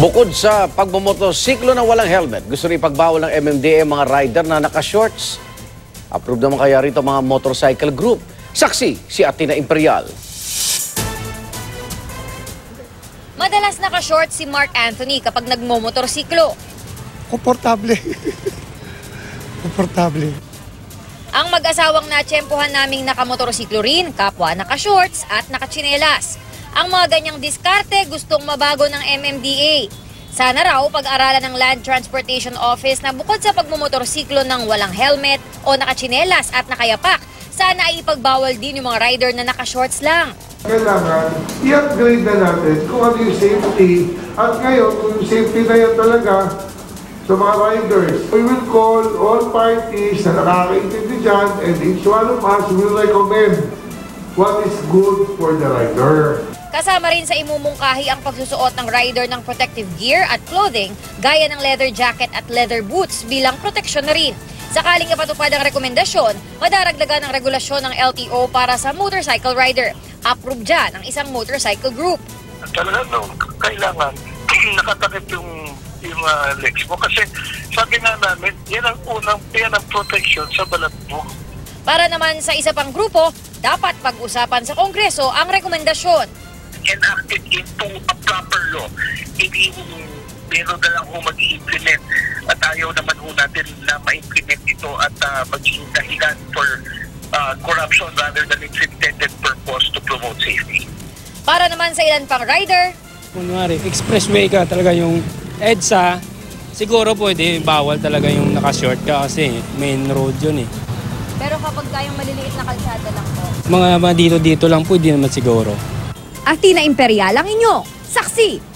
Bukod sa pagmumotosiklo na walang helmet, gusto rin pagbawal ng MMDA mga rider na naka-shorts. Approved naman kaya rito mga motorcycle group. Saksi si Atina Imperial. Madalas naka-shorts si Mark Anthony kapag nagmomotorsiklo. Komportable. Komportable. Ang mag-asawang natsyempohan naming nakamotorsiklo rin, kapwa naka-shorts at nakatsinelas. Ang mga ganyang diskarte gustong mabago ng MMDA. Sana raw pag-aralan ng Land Transportation Office na bukod sa pagmumotorsiklo ng walang helmet o nakatsinelas at nakayapak, sana ay ipagbawal din yung mga rider na naka-shorts lang. Kailangan i-upgrade na natin kung ano yung safety. At ngayon, kung yung safety na yan talaga sa mga riders, we will call all parties na nakakaintindi dyan and each one of us will recommend what is good for the rider. Kasama rin sa imumungkahi ang pagsusuot ng rider ng protective gear at clothing gaya ng leather jacket at leather boots bilang proteksyon na rin. Sakaling ipatupad ang rekomendasyon, madaragdagan ang regulasyon ng LTO para sa motorcycle rider. Approve dyan ang isang motorcycle group. Talaga kailangan nakatakip yung legs mo kasi sabi nga namin, yan ang protection sa balat mo. Para naman sa isa pang grupo, dapat pag-usapan sa Kongreso ang rekomendasyon. Enacted into a proper law. Hindi meron na lang mag-i-implement at ayaw naman natin na ma-implement ito at maging dahilan for corruption rather than its intended purpose to promote safety. Para naman sa ilan pang rider, kunwari, expressway ka talaga yung EDSA, siguro pwede bawal talaga yung naka-short ka kasi main road yun eh. pero kapag kayong maliliit na kalsada lang po. Mga dito lang po, di naman siguro. Atina Imperial ang inyo, saksi!